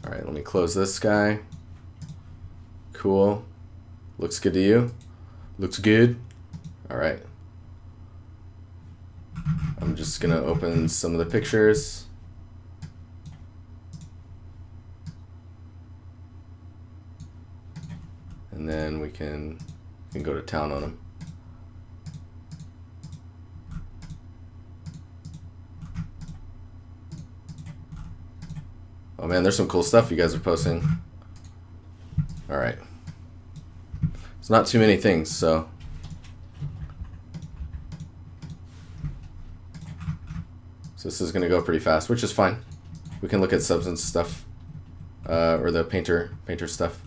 All right, let me close this guy. Cool. Looks good to you? Looks good. All right. I'm just gonna open some of the pictures. And then we can go to town on them. Oh man, there's some cool stuff you guys are posting. All right. It's not too many things, so. So this is gonna go pretty fast, which is fine. We can look at substance stuff, or the painter stuff.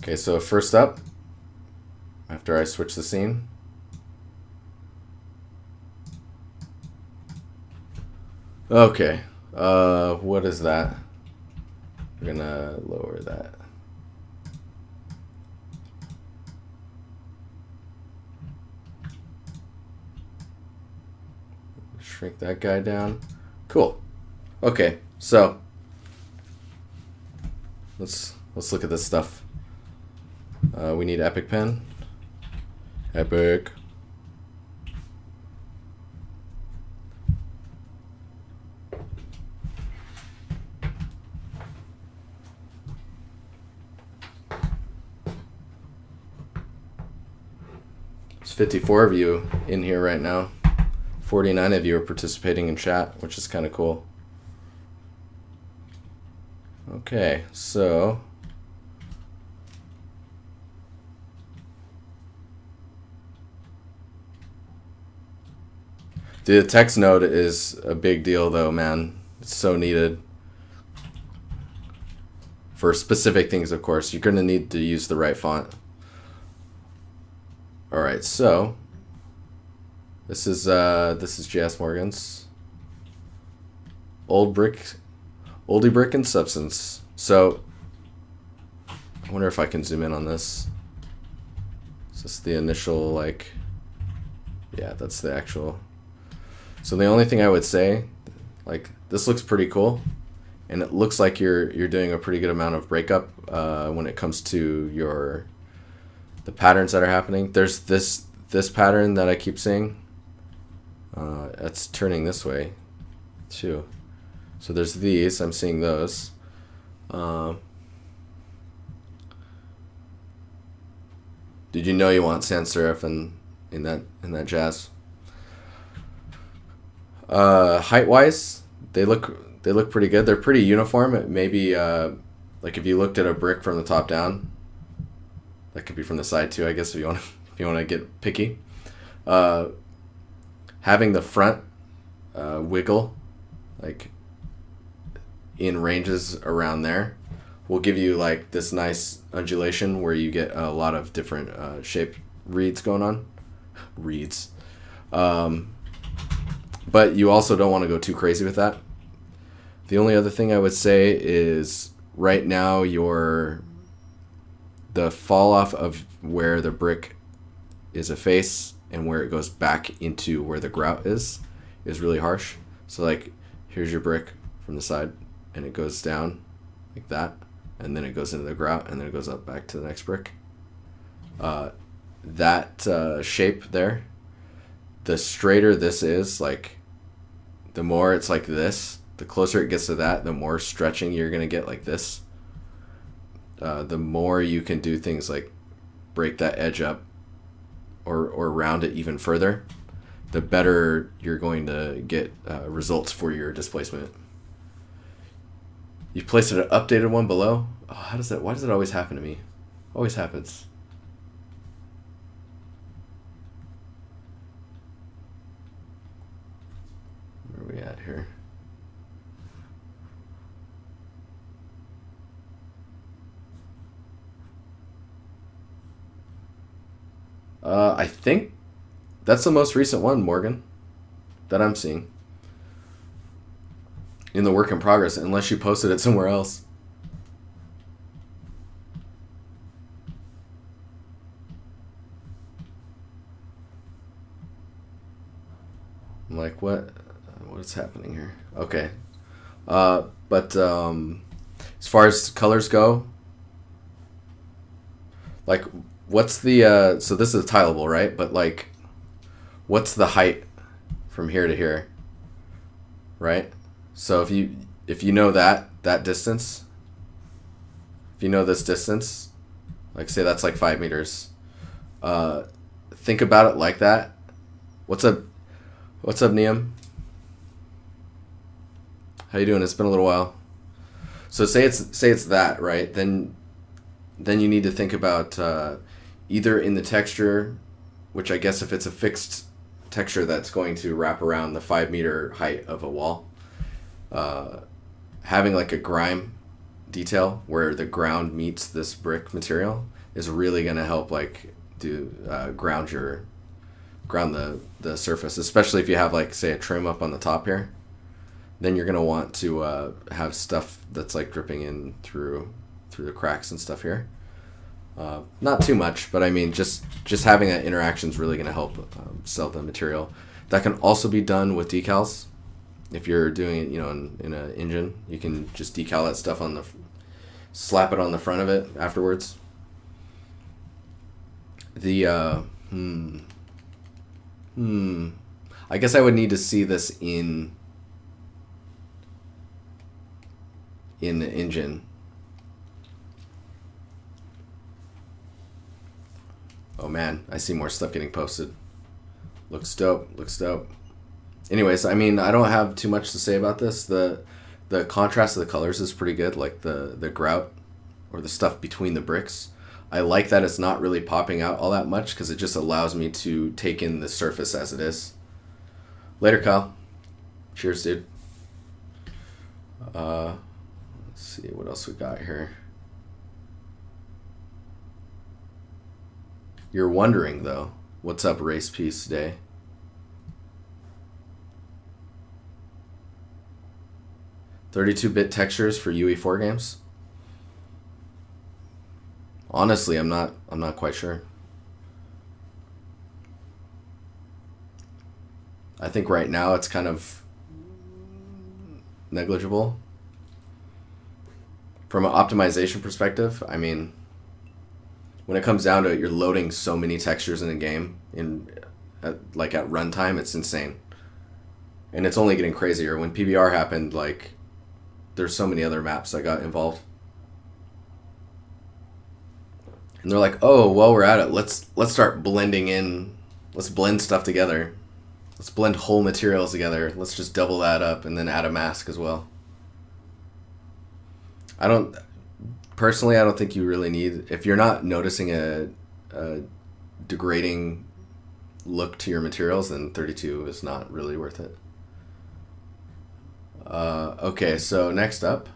Okay, so first up, after I switch the scene, okay, what is that? We're gonna lower that. Shrink that guy down. Cool. Okay, so let's look at this stuff. We need Epic Pen. Epic. There's 54 of you in here right now. 49 of you are participating in chat, which is kind of cool. Okay, so the text node is a big deal though, man. It's so needed. For specific things, of course. You're gonna need to use the right font. Alright, so this is J.S. Morgan's Oldie Brick and Substance. So I wonder if I can zoom in on this. Is this the initial, like, yeah, that's the actual. So the only thing I would say, like, this looks pretty cool, and it looks like you're doing a pretty good amount of breakup when it comes to the patterns that are happening. There's this pattern that I keep seeing. It's turning this way too. So there's these. I'm seeing those. Did you know you want sans serif in that jazz? Height wise, they look pretty good. They're pretty uniform. Maybe like if you looked at a brick from the top down, that could be from the side too, I guess, if you want to get picky. Having the front wiggle like in ranges around there will give you like this nice undulation where you get a lot of different shape reads going on. Reads. But you also don't want to go too crazy with that. The only other thing I would say is right now the fall off of where the brick is a face and where it goes back into where the grout is really harsh. So like here's your brick from the side and it goes down like that, and then it goes into the grout, and then it goes up back to the next brick. That shape there, the straighter this is, like the more it's like this, the closer it gets to that, the more stretching you're gonna get like this. The more you can do things like break that edge up or round it even further, the better you're going to get results for your displacement. You placed an updated one below? Oh, why does it always happen to me? Always happens. Where are we at here? I think that's the most recent one, Morgan, that I'm seeing in the work in progress, unless you posted it somewhere else. I'm like, what is happening here? Okay, But as far as colors go, like, what's the so this is tileable, right? But like, what's the height from here to here, right? So if you know that distance, if you know this distance, like say that's like 5 meters, think about it like that. What's up, Niam? How you doing? It's been a little while. So say it's that, right? Then you need to think about either in the texture, which I guess if it's a fixed texture that's going to wrap around the 5 meter height of a wall, having like a grime detail where the ground meets this brick material is really going to help like do ground the surface, especially if you have like say a trim up on the top here. Then you're going to want to have stuff that's like dripping in through the cracks and stuff here. Not too much, but I mean just having that interaction is really going to help sell the material. That can also be done with decals. If you're doing it, in an engine, you can just decal that stuff slap it on the front of it afterwards. I guess I would need to see this in the engine. Oh man, I see more stuff getting posted. Looks dope. Anyways, I mean, I don't have too much to say about this. The contrast of the colors is pretty good, like the grout or the stuff between the bricks. I like that it's not really popping out all that much because it just allows me to take in the surface as it is. Later, Kyle. Cheers, dude. Let's see what else we got here. You're wondering, though, what's up, Race Peace Day? $32-bit textures for UE4 games? Honestly, I'm not quite sure. I think right now it's kind of negligible. From an optimization perspective, I mean, when it comes down to it, you're loading so many textures in a game at runtime, it's insane. And it's only getting crazier. When PBR happened, like, there's so many other maps that got involved. And they're like, oh, while we're at it, let's start blending in. Let's blend stuff together. Let's blend whole materials together. Let's just double that up and then add a mask as well. I don't think you really need, if you're not noticing a degrading look to your materials, then 32 is not really worth it. Okay, so next up,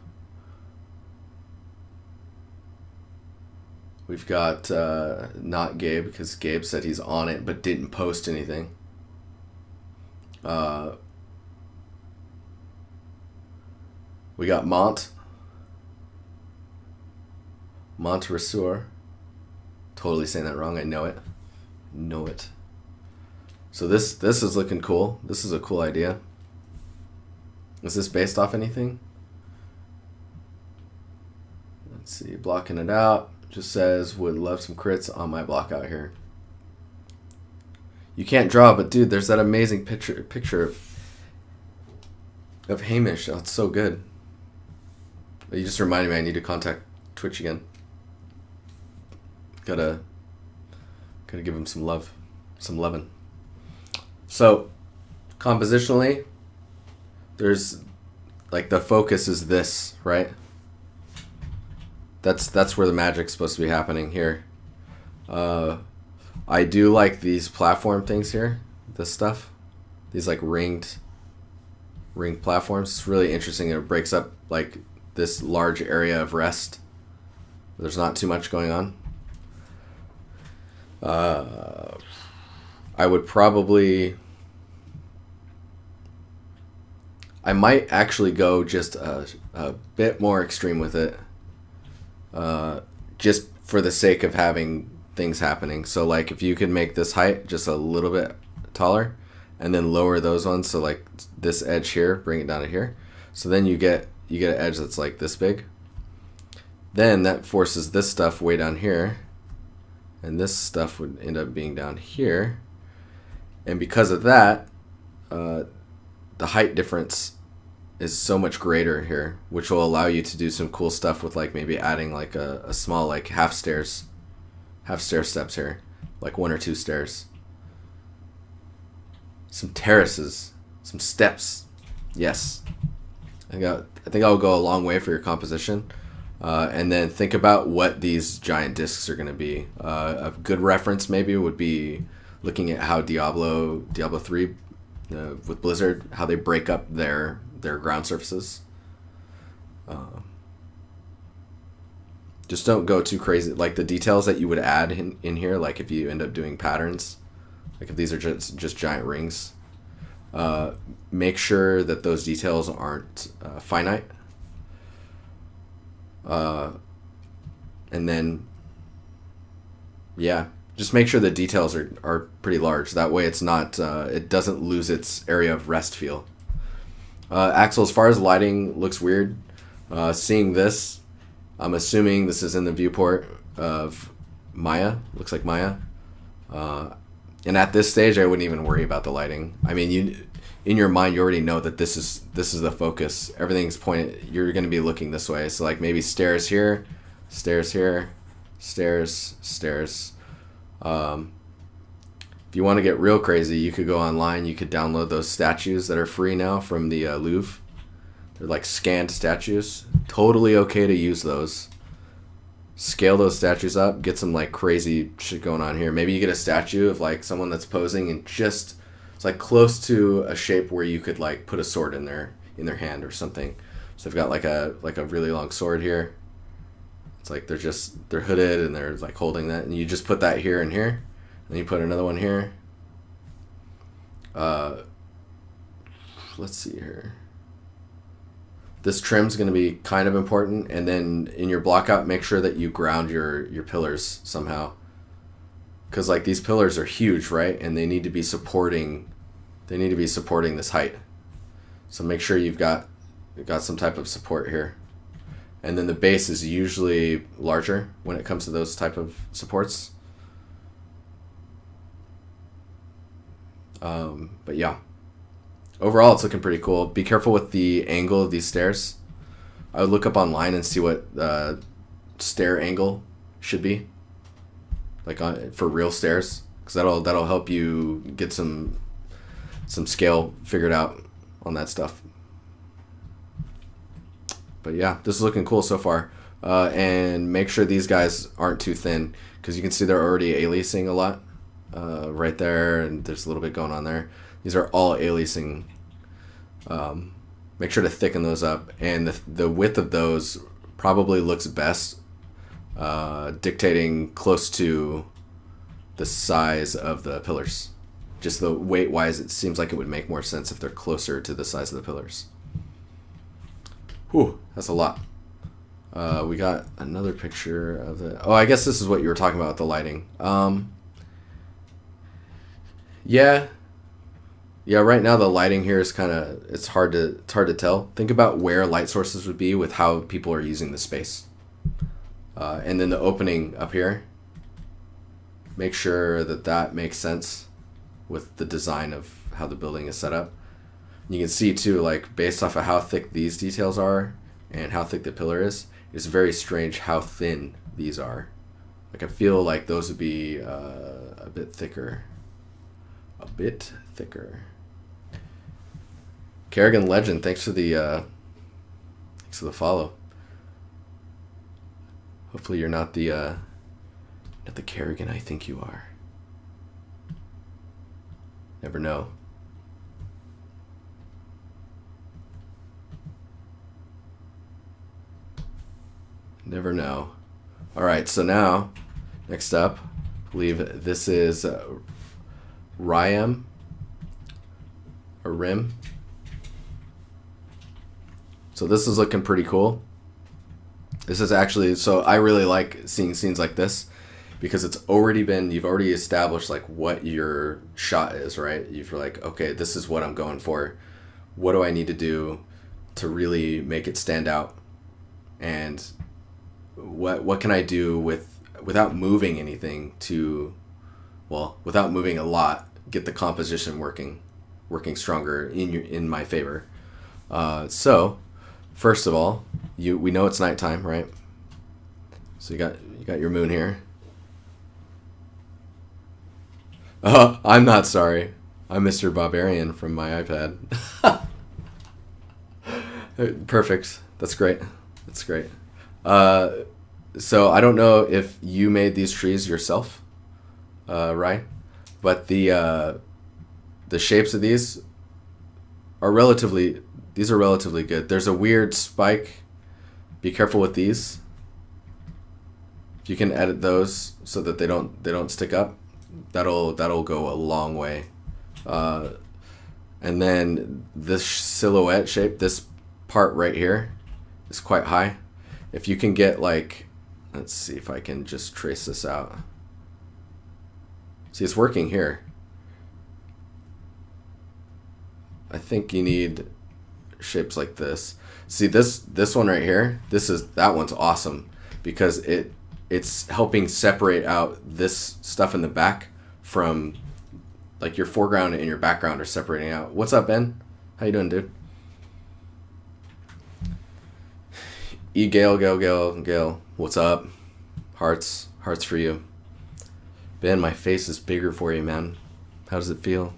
we've got not Gabe, because Gabe said he's on it but didn't post anything. We got Montresor. Totally saying that wrong. I know it. So this is looking cool. This is a cool idea. Is this based off anything? Let's see. Blocking it out. Just says, would love some crits on my block out here. You can't draw, but dude, there's that amazing picture of Hamish. Oh, it's so good. You just reminded me I need to contact Twitch again. Gotta give him some love, some lovin'. So, compositionally, there's like the focus is this, right? That's where the magic's supposed to be happening here. I do like these platform things here, this stuff. These like ringed platforms. It's really interesting. It breaks up like this large area of rest. There's not too much going on. I might actually go just a bit more extreme with it, just for the sake of having things happening. So like if you could make this height just a little bit taller and then lower those ones, so like this edge here, bring it down to here. So then you get an edge that's like this big. Then that forces this stuff way down here, and this stuff would end up being down here. And because of that, the height difference is so much greater here, which will allow you to do some cool stuff with like maybe adding like a small like half stair steps here, like 1 or 2 stairs, some terraces, some steps. Yes, I think I'll go a long way for your composition. And then think about what these giant discs are going to be. A good reference maybe would be looking at how Diablo 3 with Blizzard, how they break up their ground surfaces. Just don't go too crazy. Like the details that you would add in here, like if you end up doing patterns, like if these are just giant rings, make sure that those details aren't finite. And then, yeah, just make sure the details are pretty large. That way it's not, it doesn't lose its area of rest feel. Axel, as far as lighting looks weird, seeing this, I'm assuming this is in the viewport of Maya. Looks like Maya. And at this stage, I wouldn't even worry about the lighting. I mean, in your mind, you already know that this is the focus. Everything's pointed. You're going to be looking this way. So like maybe stairs here, stairs here, stairs, stairs. If you want to get real crazy, you could go online. You could download those statues that are free now from the Louvre. They're like scanned statues. Totally okay to use those. Scale those statues up. Get some like crazy shit going on here. Maybe you get a statue of like someone that's posing and just it's like close to a shape where you could like put a sword in their hand or something. So they've got like a really long sword here. It's like they're hooded and they're like holding that, and you just put that here and here, and you put another one here. Let's see here. This trim's going to be kind of important, and then in your blockout, make sure that you ground your pillars somehow, because like these pillars are huge, right? And they need to be supporting this height. So make sure you've got some type of support here. And then the base is usually larger when it comes to those type of supports. But yeah, overall it's looking pretty cool. Be careful with the angle of these stairs. I would look up online and see what stair angle should be, like for real stairs, because that'll help you get some scale figured out on that stuff. But yeah, this is looking cool so far. And make sure these guys aren't too thin, because you can see they're already aliasing a lot right there, and there's a little bit going on there. These are all aliasing. Make sure to thicken those up, and the width of those probably looks best dictating close to the size of the pillars. Just the weight wise, it seems like it would make more sense if they're closer to the size of the pillars. Whew, that's a lot. We got another picture of the... Oh, I guess this is what you were talking about with the lighting. Yeah, right now the lighting here is kind of... It's hard to tell. Think about where light sources would be with how people are using the space. And then the opening up here. Make sure that makes sense with the design of how the building is set up. You can see too, like based off of how thick these details are and how thick the pillar is, it's very strange how thin these are. Like I feel like those would be a bit thicker. A bit thicker. Kerrigan Legend, thanks for the follow. Hopefully you're not the Kerrigan I think you are. Never know. Never know. All right, so now, next up, I believe this is Rim. So this is looking pretty cool. This is actually, so I really like seeing scenes like this because you've already established like what your shot is, right? You're like, okay, this is what I'm going for. What do I need to do to really make it stand out. And what can I do without moving anything to, well, without moving a lot, get the composition working stronger in my favor. So first of all, we know it's nighttime, right? So you got your moon here. Oh, I'm not sorry. I'm Mr. Barbarian from my iPad. Perfect. That's great. That's great. So I don't know if you made these trees yourself, right? But the shapes of these are relatively good. There's a weird spike. Be careful with these. If you can edit those so that they don't stick up, that'll go a long way. And then this silhouette shape, this part right here, is quite high. If you can get like, let's see if I can just trace this out. See, it's working here. I think you need shapes like this. See this one right here, that one's awesome because it's helping separate out this stuff in the back from, like, your foreground and your background are separating out. What's up, Ben? How you doing, dude? Gale. What's up? Hearts for you. Ben, my face is bigger for you, man. How does it feel?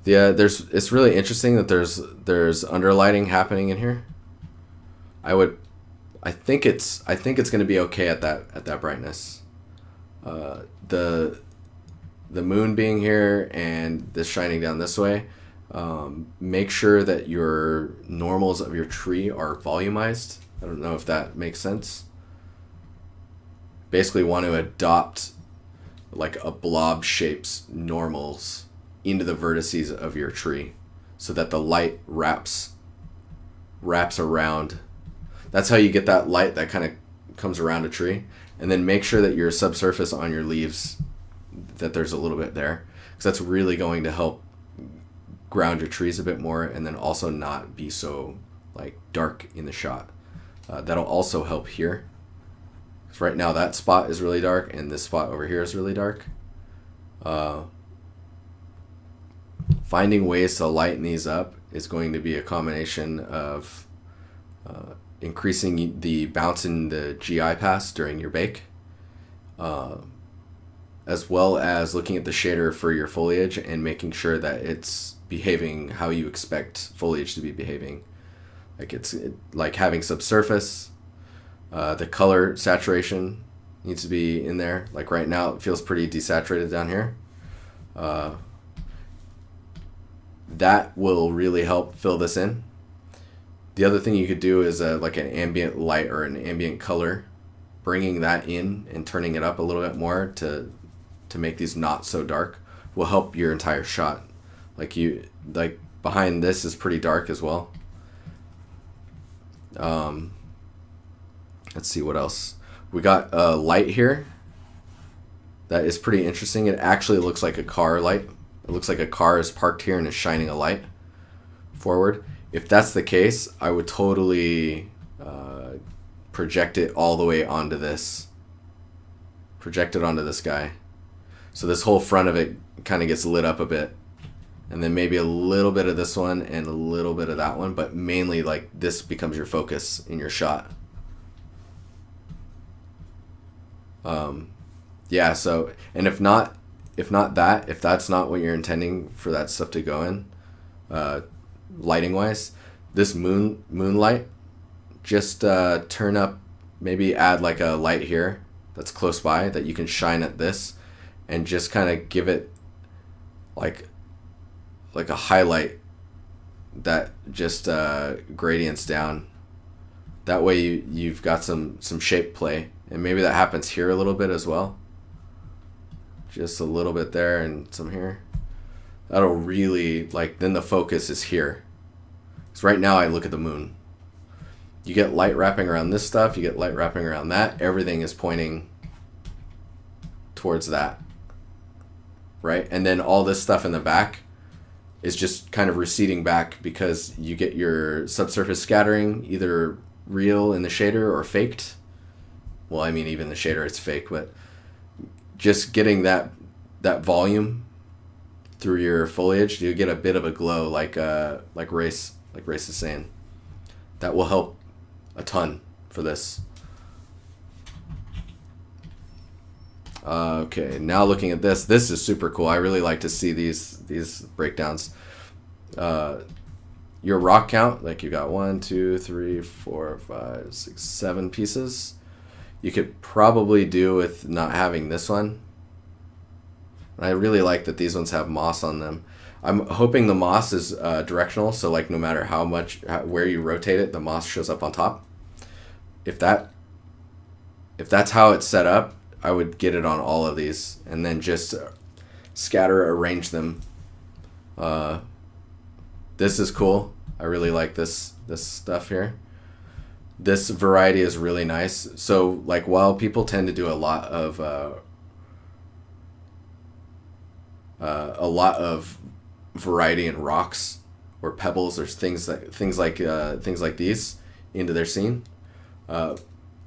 Yeah, it's really interesting that there's underlighting happening in here. I think it's going to be okay at that brightness. The moon being here and this shining down this way, make sure that your normals of your tree are volumized. I don't know if that makes sense. Basically want to adopt like a blob shape's normals into the vertices of your tree so that the light wraps around. That's how you get that light that kind of comes around a tree. And then make sure that your subsurface on your leaves, that there's a little bit there, because that's really going to help ground your trees a bit more, and then also not be so like dark in the shot. That'll also help here. Because right now that spot is really dark, and this spot over here is really dark. Finding ways to lighten these up is going to be a combination of increasing the bounce in the GI pass during your bake, as well as looking at the shader for your foliage and making sure that it's behaving how you expect foliage to be behaving. Like having subsurface, the color saturation needs to be in there. Like right now it feels pretty desaturated down here. That will really help fill this in. The other thing you could do is like an ambient light or an ambient color, bringing that in and turning it up a little bit more to make these not so dark will help your entire shot. Like behind this is pretty dark as well. Let's see what else. We got a light here that is pretty interesting. It actually looks like a car light. It looks like a car is parked here and is shining a light forward. If that's the case, I would totally project it all the way onto this. Project it onto this guy. So this whole front of it kind of gets lit up a bit. And then maybe a little bit of this one and a little bit of that one. But mainly like this becomes your focus in your shot. Yeah, so, and if that's not what you're intending for that stuff to go in, lighting wise, this moonlight, just turn up, maybe add like a light here that's close by that you can shine at this and just kind of give it like a highlight that just gradients down. That way you've got some shape play, and maybe that happens here a little bit as well. Just a little bit there and some here. That'll really, like, then the focus is here. So right now I look at the moon. You get light wrapping around this stuff, you get light wrapping around that, everything is pointing towards that. Right? And then all this stuff in the back is just kind of receding back because you get your subsurface scattering either real in the shader or faked. Well, I mean, even the shader is fake, but just getting that volume through your foliage, you get a bit of a glow, like Race is saying. That will help a ton for this. Okay, now looking at this is super cool. I really like to see these breakdowns. Your rock count, like you got 1, 2, 3, 4, 5, 6, 7 pieces. You could probably do with not having this one. I really like that these ones have moss on them. I'm hoping the moss is directional, so like no matter where you rotate it, the moss shows up on top. If that's how it's set up, I would get it on all of these and then just arrange them. This is cool. I really like this stuff here. This variety is really nice. So like while people tend to do a lot of variety in rocks or pebbles or things like these into their scene,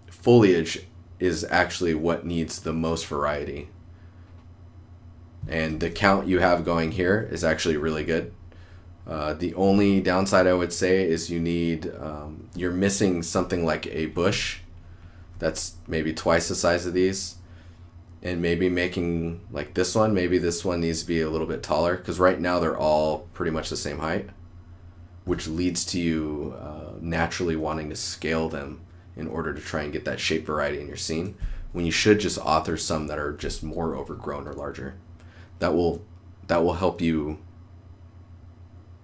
foliage is actually what needs the most variety. And the count you have going here is actually really good. The only downside I would say is you're missing something like a bush that's maybe twice the size of these, and maybe making like this one, maybe this one needs to be a little bit taller, because right now they're all pretty much the same height, which leads to you naturally wanting to scale them in order to try and get that shape variety in your scene, when you should just author some that are just more overgrown or larger. That will help you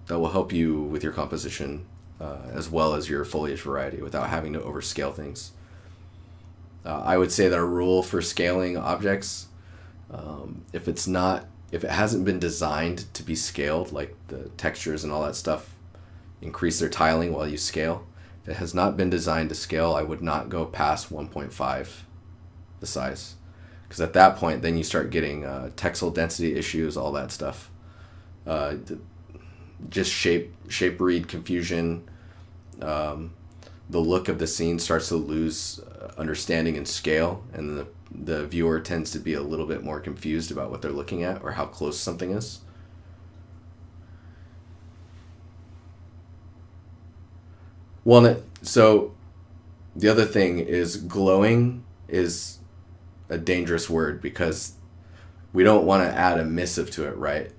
with your composition as well as your foliage variety without having to overscale things. I would say that a rule for scaling objects, if it hasn't been designed to be scaled, like the textures and all that stuff increase their tiling while you scale. If it has not been designed to scale, I would not go past 1.5 the size, because at that point then you start getting textile density issues, all that stuff. Just shape read confusion. The look of the scene starts to lose understanding and scale, and the viewer tends to be a little bit more confused about what they're looking at or how close something is. Well, so the other thing is glowing is a dangerous word, because we don't want to add a missive to it, right?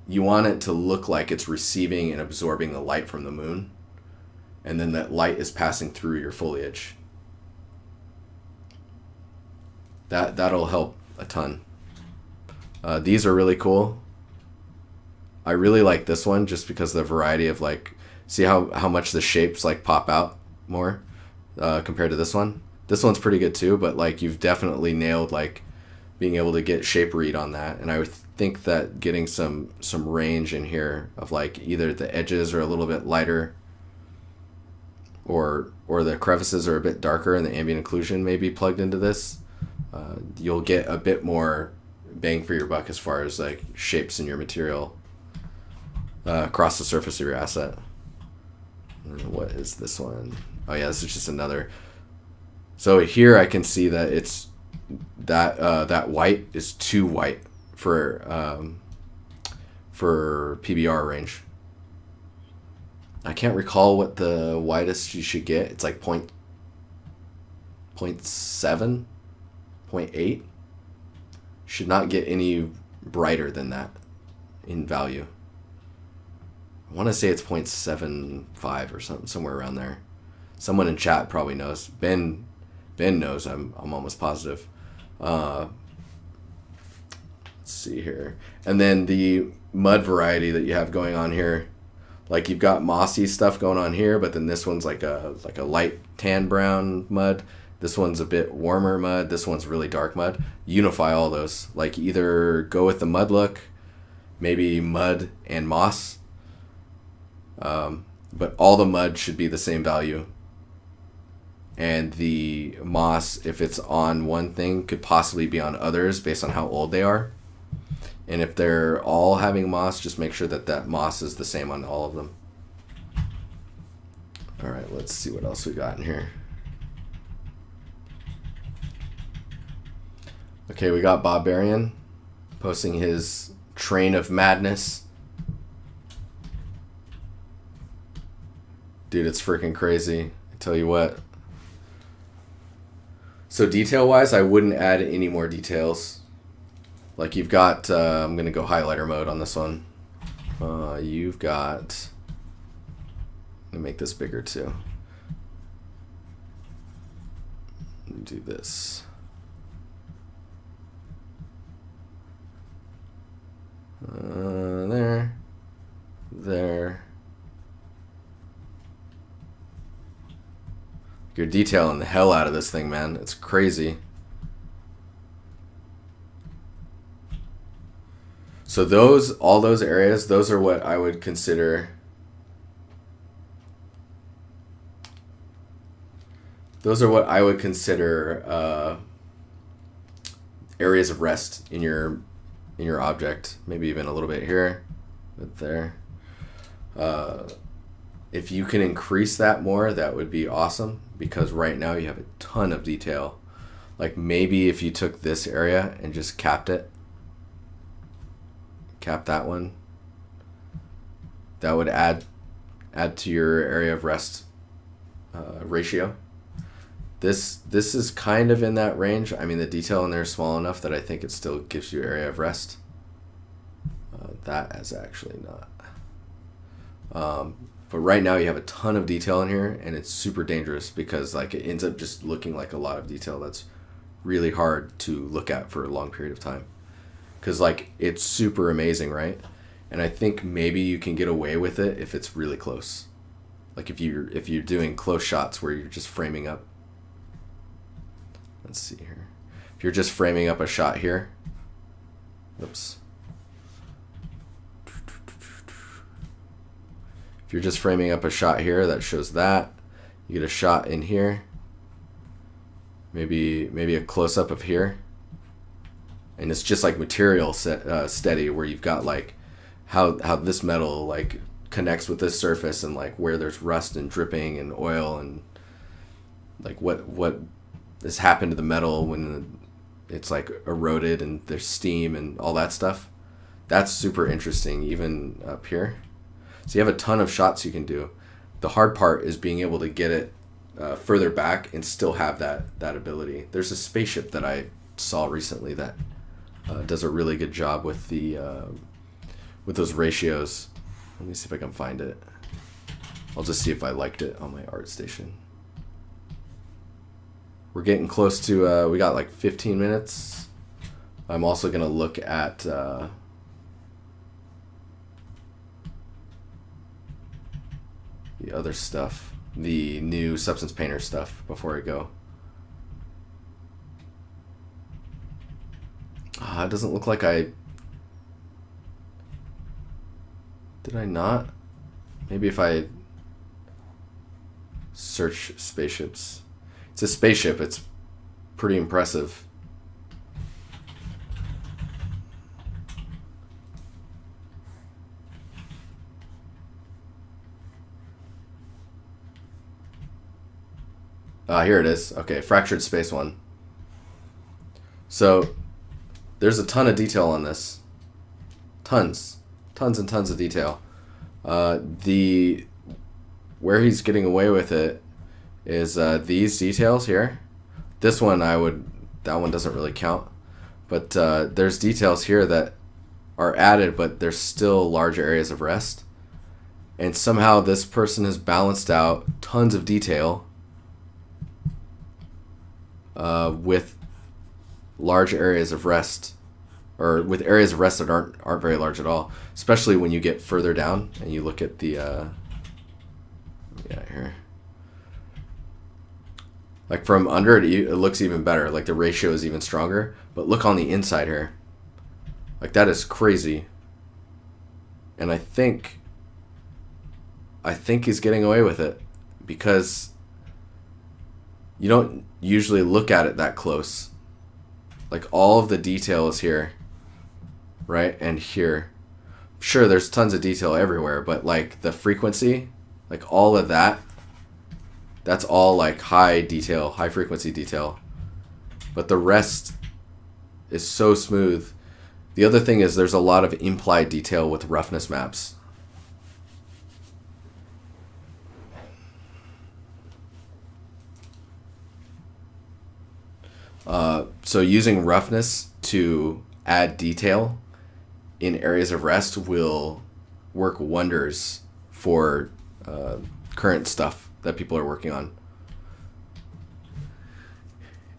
You want it to look like it's receiving and absorbing the light from the moon, and then that light is passing through your foliage. That'll help a ton. These are really cool. I really like this one just because of the variety of like, see how much the shapes like pop out more compared to this one. This one's pretty good too, but like you've definitely nailed like being able to get shape read on that. And I would think that getting some range in here of like either the edges are a little bit lighter or the crevices are a bit darker and the ambient occlusion may be plugged into this, you'll get a bit more bang for your buck as far as like shapes in your material across the surface of your asset. What is this one? Oh yeah, this is just another. So here I can see that it's that white is too white for PBR range. I can't recall what the widest you should get. It's like 0.7, 0.8. Should not get any brighter than that in value. I want to say it's 0.75 or something, somewhere around there. Someone in chat probably knows. Ben knows. I'm almost positive. Let's see here. And then the mud variety that you have going on here, like you've got mossy stuff going on here, but then this one's like a light tan brown mud. This one's a bit warmer mud. This one's really dark mud. Unify all those. Like either go with the mud look, maybe mud and moss. But all the mud should be the same value. And the moss, if it's on one thing, could possibly be on others based on how old they are. And if they're all having moss, just make sure that that moss is the same on all of them. All right, let's see what else we got in here. Okay, we got Barbarian posting his train of madness. Dude, it's freaking crazy. I tell you what. So detail-wise, I wouldn't add any more details. Like you've got, I'm going to go highlighter mode on this one. You've got, let me make this bigger too. Do this. There. You're detailing the hell out of this thing, man. It's crazy. So all those areas, those are what I would consider. Those are what I would consider areas of rest in your object. Maybe even a little bit here, but there. If you can increase that more, that would be awesome, because right now you have a ton of detail. Like maybe if you took this area and just capped it, cap that one, that would add to your area of rest ratio. This is kind of in that range. I mean, the detail in there is small enough that I think it still gives you area of rest. That is actually not. But right now you have a ton of detail in here, and it's super dangerous because like it ends up just looking like a lot of detail that's really hard to look at for a long period of time. Because like it's super amazing, right? And I think maybe you can get away with it if it's really close. Like if you're doing close shots where you're just framing up. Let's see here. If you're just framing up a shot here. Oops. If you're just framing up a shot here, that shows that. You get a shot in here. Maybe a close-up of here. And it's just like material steady, where you've got like how this metal like connects with this surface, and like where there's rust and dripping and oil, and like what has happened to the metal when it's like eroded and there's steam and all that stuff. That's super interesting, even up here. So you have a ton of shots you can do. The hard part is being able to get it further back and still have that ability. There's a spaceship that I saw recently that does a really good job with those ratios. Let me see if I can find it. I'll just see if I liked it on my Artstation. We're getting close to, we got like 15 minutes. I'm also going to look at the other stuff, the new Substance Painter stuff before I go. It doesn't look like did I not? Maybe if I search spaceships. It's a spaceship, it's pretty impressive. Here it is. Okay, fractured space one. So there's a ton of detail on this. Tons and tons of detail. Where he's getting away with it is these details here. This one that one doesn't really count. But there's details here that are added, but there's still large areas of rest. And somehow this person has balanced out tons of detail with large areas of rest, or with areas of rest that aren't very large at all, especially when you get further down and you look at the here, like from under it looks even better, like the ratio is even stronger. But look on the inside here, like that is crazy. And I think he's getting away with it because you don't usually look at it that close. Like all of the detail is here. right? And here. Sure, there's tons of detail everywhere, but like the frequency, like all of that, that's all like high detail, high frequency detail. But the rest is so smooth. The other thing is there's a lot of implied detail with roughness maps. So using roughness to add detail in areas of rest will work wonders for current stuff that people are working on.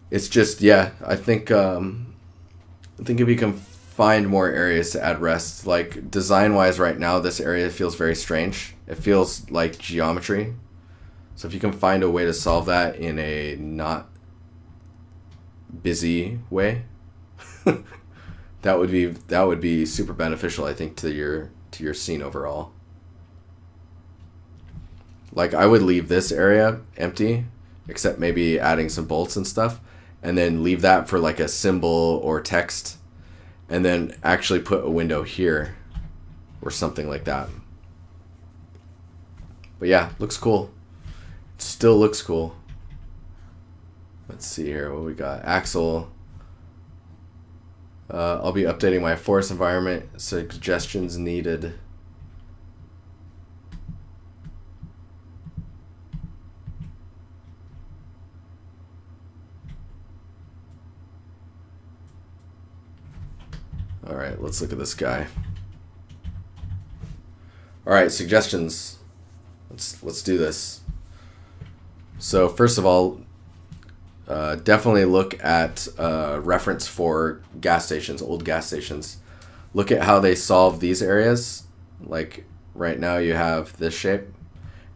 It's just, yeah, I think if you can find more areas to add rest, like design-wise right now, this area feels very strange. It feels like geometry. So if you can find a way to solve that in a not busy way, that would be super beneficial, I think, to your scene overall. Like I would leave this area empty, except maybe adding some bolts and stuff, and then leave that for like a symbol or text, and then actually put a window here or something like that. But yeah, looks cool. It still looks cool. Let's see here what we got. Axle. I'll be updating my forest environment. Suggestions needed. All right, let's look at this guy. All right, suggestions. Let's do this. So first of all, definitely look at reference for gas stations, old gas stations. Look at how they solve these areas. Like right now you have this shape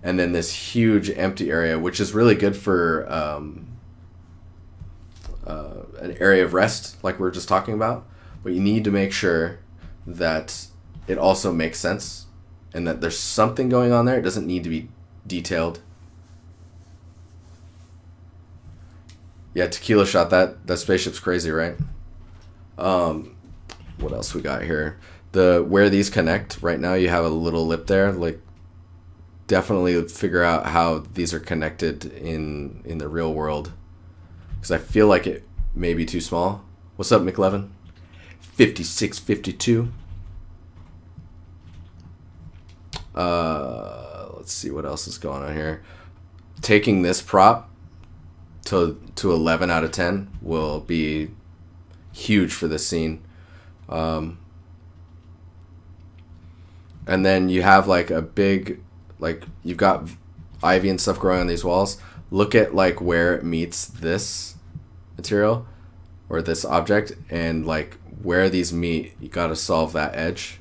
and then this huge empty area, which is really good for an area of rest like we were just talking about. But you need to make sure that it also makes sense and that there's something going on there. It doesn't need to be detailed. Yeah, Tequila shot that spaceship's crazy, right? What else we got here? Where these connect, right now you have a little lip there. Like, definitely figure out how these are connected in the real world. Because I feel like it may be too small. What's up, McLevin? 5652. Let's see what else is going on here. Taking this prop to 11 out of 10 will be huge for this scene. And then you have like a big, like you've got ivy and stuff growing on these walls. Look at like where it meets this material or this object, and like where these meet, you got to solve that edge.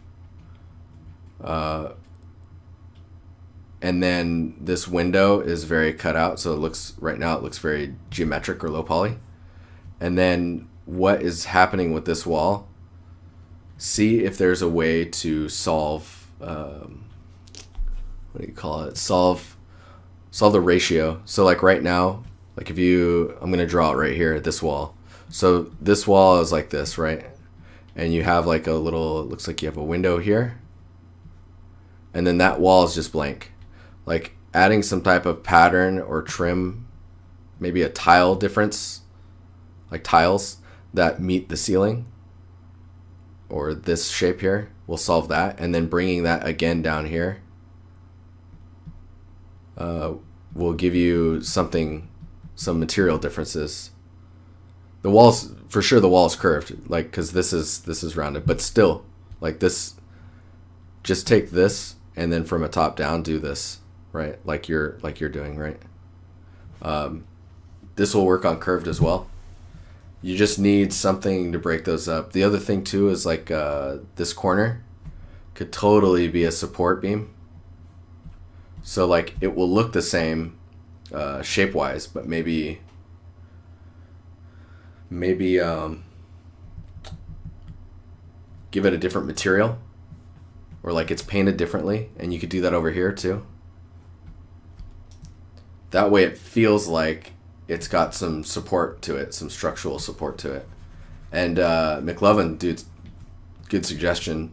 And then this window is very cut out, so it looks, right now it looks very geometric or low poly. And then what is happening with this wall, see if there's a way to solve, what do you call it? Solve the ratio. So like right now, like if you, I'm gonna draw it right here, this wall. So this wall is like this, right? And you have like a little, it looks like you have a window here. And then that wall is just blank. Like adding some type of pattern or trim, maybe a tile difference, like tiles that meet the ceiling or this shape here will solve that. And then bringing that again down here will give you something, some material differences. The walls, for sure the wall is curved, like, cause this is rounded, but still like this, just take this and then from a top down do this, right? Like you're doing, right? This will work on curved as well. You just need something to break those up. The other thing too is like this corner could totally be a support beam. So like it will look the same shape wise, but maybe give it a different material, or like it's painted differently, and you could do that over here too. That way it feels like it's got some support to it, some structural support to it. And McLovin, dude, good suggestion.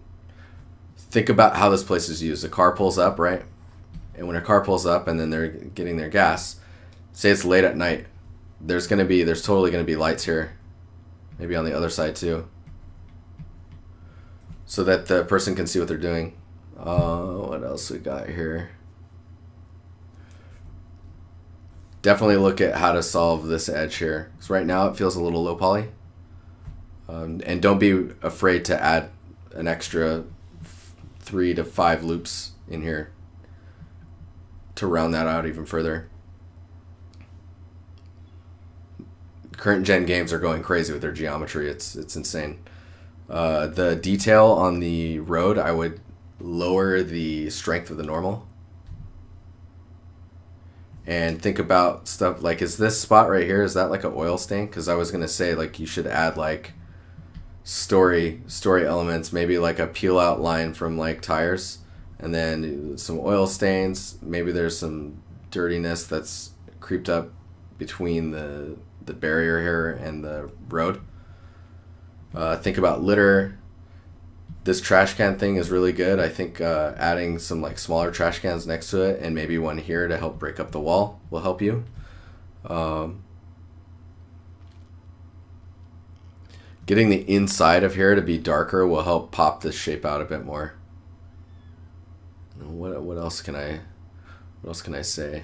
Think about how this place is used. A car pulls up, right? And when a car pulls up and then they're getting their gas, say it's late at night, there's totally gonna be lights here, maybe on the other side too, so that the person can see what they're doing. What else we got here? Definitely look at how to solve this edge here. Because right now it feels a little low poly. And don't be afraid to add an extra 3 to 5 loops in here to round that out even further. Current gen games are going crazy with their geometry. It's insane. The detail on the road, I would lower the strength of the normal. And think about stuff like, is this spot right here, is that like an oil stain? Because I was going to say, like, you should add like story elements, maybe like a peel out line from like tires, and then some oil stains. Maybe there's some dirtiness that's creeped up between the barrier here and the road. Think about litter. This trash can thing is really good. I think adding some like smaller trash cans next to it and maybe one here to help break up the wall will help you. Getting the inside of here to be darker will help pop this shape out a bit more. What else can I say?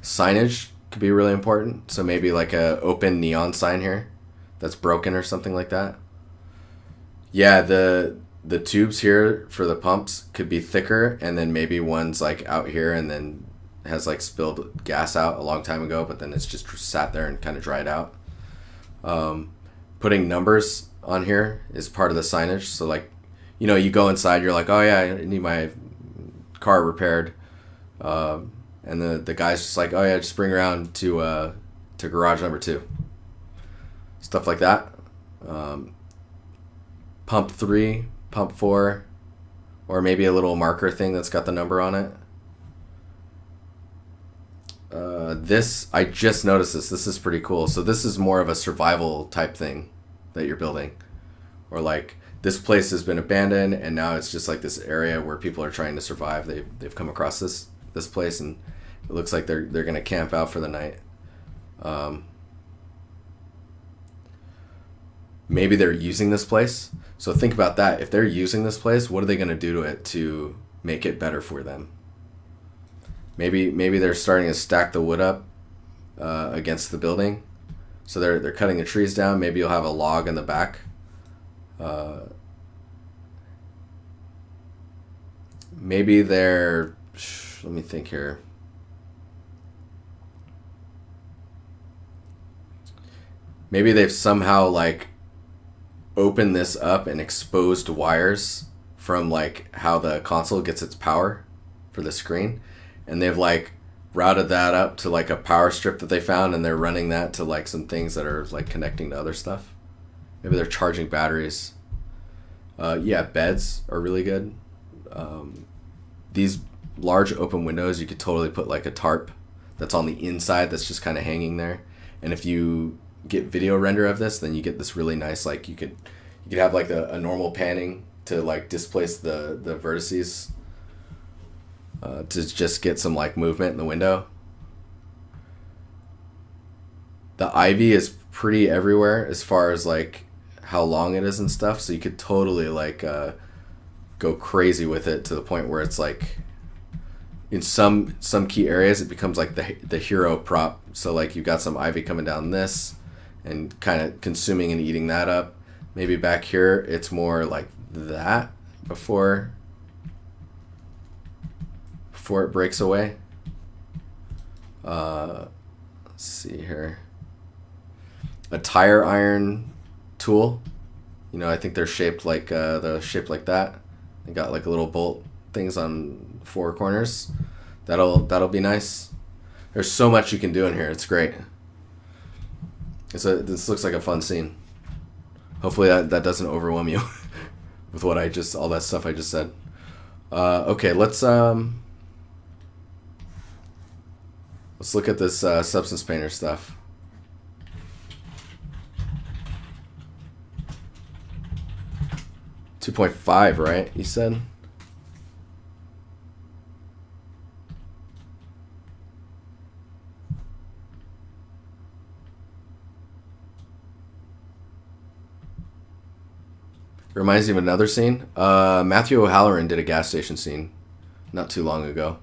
Signage could be really important. So maybe like a open neon sign here that's broken or something like that. Yeah, the tubes here for the pumps could be thicker, and then maybe one's like out here and then has like spilled gas out a long time ago, but then it's just sat there and kind of dried out. Putting numbers on here is part of the signage. So like, you know, you go inside, you're like, oh yeah, I need my car repaired. And the guy's just like, oh yeah, just bring around to garage number 2. Stuff like that. Pump 3, pump 4, or maybe a little marker thing that's got the number on it. This, I just noticed this. This is pretty cool. So this is more of a survival type thing that you're building. Or like, this place has been abandoned and now it's just like this area where people are trying to survive. They've come across this place and it looks like they're going to camp out for the night. Maybe they're using this place. So think about that. If they're using this place, what are they going to do to it to make it better for them? Maybe they're starting to stack the wood up against the building. So they're cutting the trees down. Maybe you'll have a log in the back. Maybe they're... Let me think here. Maybe they've somehow like opened this up and exposed wires from like how the console gets its power for the screen, and they've like routed that up to like a power strip that they found, and they're running that to like some things that are like connecting to other stuff. Maybe they're charging batteries. Yeah, beds are really good. These large open windows, you could totally put like a tarp that's on the inside that's just kind of hanging there. And if you get video render of this, then you get this really nice, like you could have like a normal panning to like displace the vertices to just get some like movement in the window. The ivy is pretty everywhere as far as like how long it is and stuff, so you could totally like go crazy with it to the point where it's like in some key areas it becomes like the hero prop. So like you've got some ivy coming down this and kind of consuming and eating that up. Maybe back here it's more like that before it breaks away. Let's see here. A tire iron tool. You know, I think they're shaped like that. They got like little bolt things on 4 corners. That'll be nice. There's so much you can do in here. It's great. This looks like a fun scene. Hopefully that doesn't overwhelm you with all that stuff I just said. Okay, let's look at this Substance Painter stuff. 2.5, right? You said? Reminds me of another scene. Matthew O'Halloran did a gas station scene not too long ago.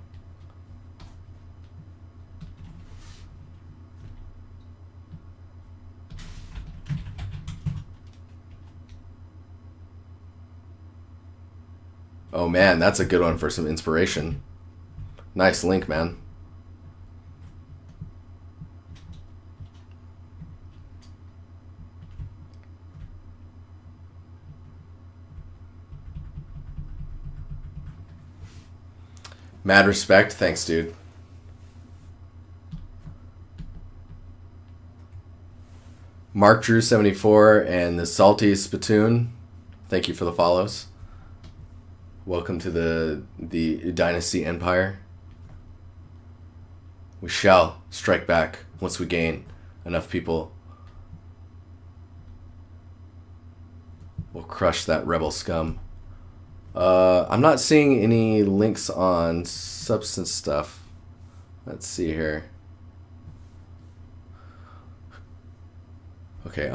Oh man, that's a good one for some inspiration. Nice link, man. Mad respect. Thanks, dude. Mark Drew 74 and the Salty Spittoon. Thank you for the follows. Welcome to the DiNusty Empire. We shall strike back once we gain enough people. We'll crush that rebel scum. I'm not seeing any links on substance stuff. Let's see here. Okay,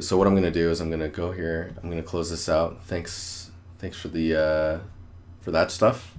so what I'm gonna do is I'm gonna go here. I'm gonna close this out. Thanks for the for that stuff.